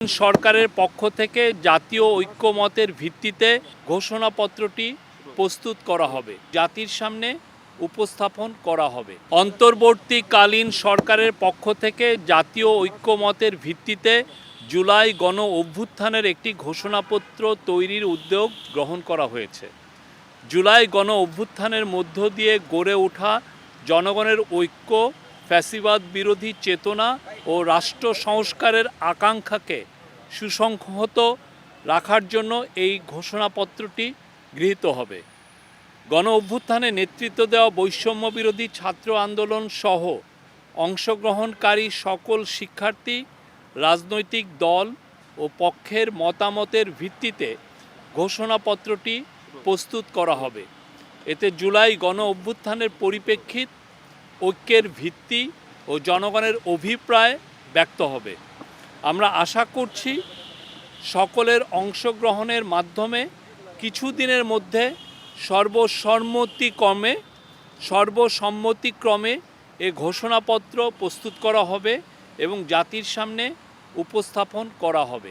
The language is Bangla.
সরকারের পক্ষ থেকে জাতীয় ঐক্যমতের ভিত্তিতে ঘোষণাপত্রটি প্রস্তুত করা হবে, জাতির সামনে উপস্থাপন করা হবে। অন্তর্বর্তীকালীন সরকারের পক্ষ থেকে জাতীয় ঐক্যমতের ভিত্তিতে জুলাই গণ অভ্যুত্থানের একটি ঘোষণাপত্র তৈরির উদ্যোগ গ্রহণ করা হয়েছে। জুলাই গণ অভ্যুত্থানের মধ্য দিয়ে গড়ে ওঠা জনগণের ঐক্য, ফ্যাসিবাদ বিরোধী চেতনা ও রাষ্ট্র সংস্কারের আকাঙ্ক্ষাকে সুসংহত রাখার জন্য এই ঘোষণাপত্রটি গৃহীত হবে। গণ অভ্যুত্থানে নেতৃত্ব দেওয়া বৈষম্য বিরোধী ছাত্র আন্দোলন সহ অংশগ্রহণকারী সকল শিক্ষার্থী, রাজনৈতিক দল ও পক্ষের মতামতের ভিত্তিতে ঘোষণাপত্রটি প্রস্তুত করা হবে। এতে জুলাই গণ অভ্যুত্থানের পরিপ্রেক্ষিত, ঐক্যের ভিত্তি ও জনগণের অভিপ্রায় ব্যক্ত হবে। আমরা আশা করছি সকলের অংশগ্রহণের মাধ্যমে কিছুদিনের মধ্যে সর্বসম্মতিক্রমে এ ঘোষণাপত্র প্রস্তুত করা হবে এবং জাতির সামনে উপস্থাপন করা হবে।